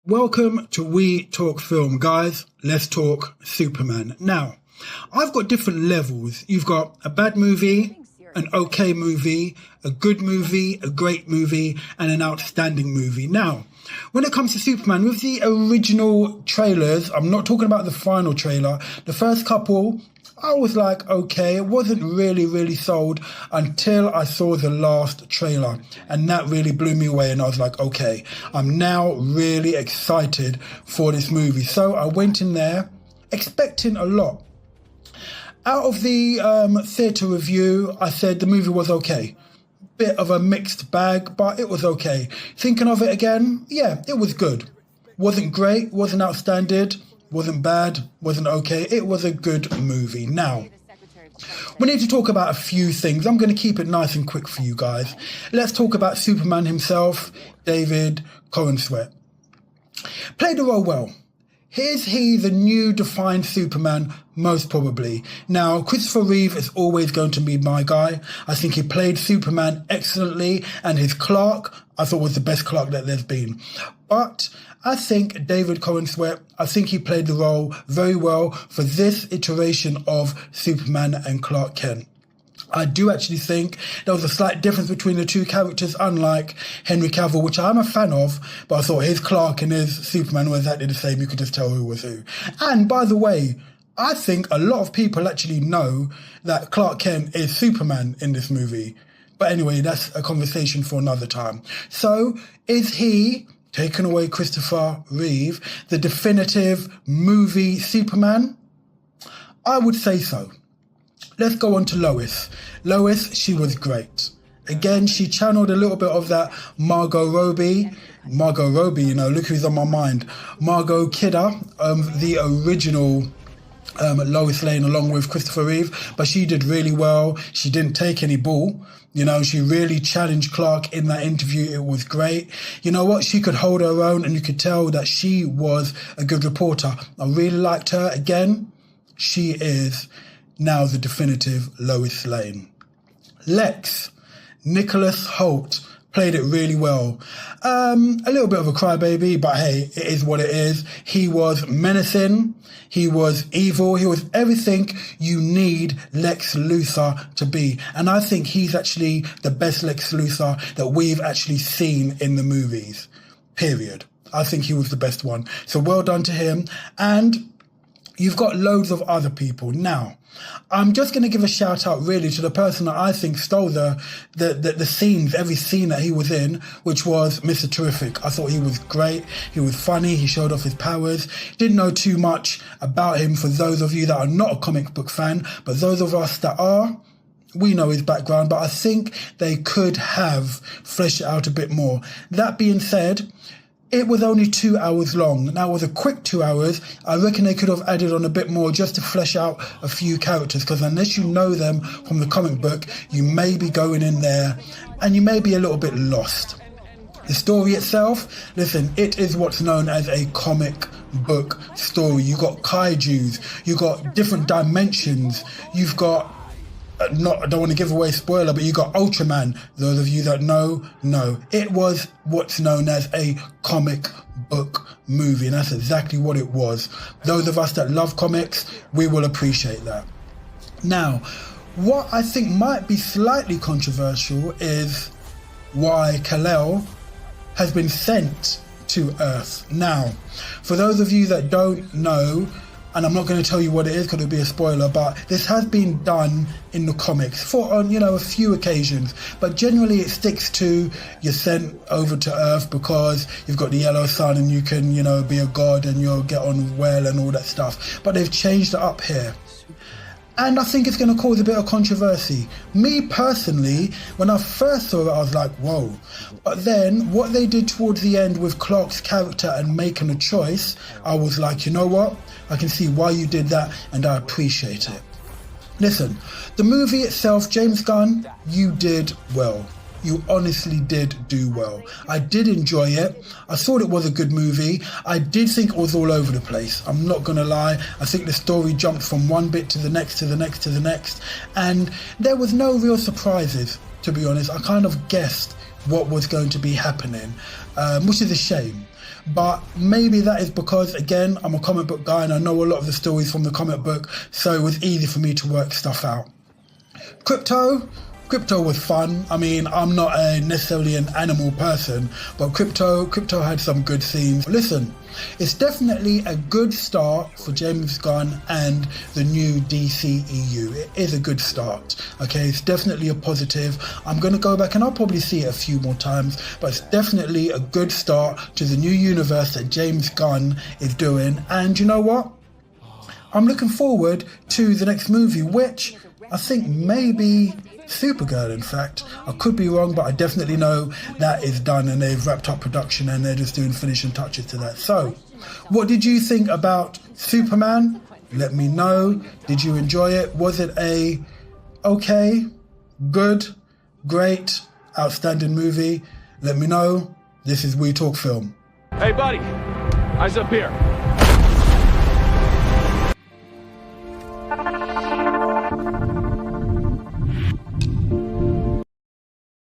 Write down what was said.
Welcome to We Talk Film, guys. Let's talk Superman. Now, I've got different levels. You've got a bad movie, an okay movie, a good movie, a great movie, and an outstanding movie. Now, when it comes to Superman, with the original trailers, I'm not talking about the final trailer, the first couple, I was like, okay, it wasn't really sold until I saw the last trailer. And that really blew me away. And I was like, okay, I'm now really excited for this movie. So I went in there expecting a lot. Out of the theatre review, I said the movie was okay. Bit of a mixed bag, but it was okay. Thinking of it again, yeah, it was good. Wasn't great, wasn't outstanding. Wasn't bad, wasn't okay. It was a good movie. Now, we need to talk about a few things. I'm going to keep it nice and quick for you guys. Let's talk about Superman himself, David Corenswet. Played the role well. Is he the new defined Superman? Most probably. Now, Christopher Reeve is always going to be my guy. I think he played Superman excellently, and his Clark, I thought, was the best Clark that there's been. But I think David Corenswet, I think he played the role very well for this iteration of Superman and Clark Kent. I do actually think there was a slight difference between the two characters, unlike Henry Cavill, which I'm a fan of, but I thought his Clark and his Superman were exactly the same. You could just tell who was who. And by the way, I think a lot of people actually know that Clark Kent is Superman in this movie. But anyway, that's a conversation for another time. So, is he, taking away Christopher Reeve, the definitive movie Superman? I would say so. Let's go on to Lois. Lois, she was great. Again, she channeled a little bit of that Margot Robbie, you know, look who's on my mind. Margot Kidder, the original Lois Lane along with Christopher Reeve, but she did really well. She didn't take any bull. You know, she really challenged Clark in that interview. It was great. You know what? She could hold her own, and you could tell that she was a good reporter. I really liked her. Again, she is now the definitive Lois Lane. Lex, Nicholas Hoult, played it really well. A little bit of a crybaby, but hey, it is what it is. He was menacing. He was evil. He was everything you need Lex Luthor to be. And I think he's actually the best Lex Luthor that we've actually seen in the movies. Period. I think he was the best one. So well done to him. And you've got loads of other people. Now, I'm just going to give a shout out really to the person that I think stole the scenes, every scene that he was in, which was Mr. Terrific. I thought he was great. He was funny. He showed off his powers. Didn't know too much about him for those of you that are not a comic book fan, but those of us that are, we know his background, but I think they could have fleshed it out a bit more. That being said, it was only 2 hours long. Now, it was a quick 2 hours. I reckon they could have added on a bit more just to flesh out a few characters, because unless you know them from the comic book, you may be going in there and you may be a little bit lost. The story itself, listen, it is what's known as a comic book story. You got kaijus, you got different dimensions, you've got I don't want to give away a spoiler, but you got Ultraman. Those of you that know. It was what's known as a comic book movie, and that's exactly what it was. Those of us that love comics, we will appreciate that. Now, what I think might be slightly controversial is why Kal-El has been sent to Earth. Now, for those of you that don't know, and I'm not going to tell you what it is because it'll be a spoiler, but this has been done in the comics for, a few occasions. But generally it sticks to you're sent over to Earth because you've got the yellow sun and you can, be a god and you'll get on well and all that stuff. But they've changed it up here. And I think it's going to cause a bit of controversy. Me personally, when I first saw it, I was like, whoa. But then what they did towards the end with Clark's character and making a choice, I was like, you know what? I can see why you did that and I appreciate it. Listen, the movie itself, James Gunn, you did well. You honestly did do well. I did enjoy it. I thought it was a good movie. I did think it was all over the place. I'm not going to lie. I think the story jumped from one bit to the next, to the next, to the next. And there was no real surprises, to be honest. I kind of guessed what was going to be happening, which is a shame. but maybe that is because, again, I'm a comic book guy and I know a lot of the stories from the comic book, so it was easy for me to work stuff out. Krypto was fun. I mean, I'm not necessarily an animal person, but Krypto had some good scenes. Listen, it's definitely a good start for James Gunn and the new DCEU. It is a good start, okay? It's definitely a positive. I'm going to go back and I'll probably see it a few more times, but it's definitely a good start to the new universe that James Gunn is doing. And you know what? I'm looking forward to the next movie, which I think maybe Supergirl, in fact. I could be wrong, but I definitely know that is done and they've wrapped up production and they're just doing finishing touches to that. So, what did you think about Superman? Let me know. Did you enjoy it? Was it a okay, good, great, outstanding movie? Let me know. This is We Talk Film. Hey, buddy. Eyes up here.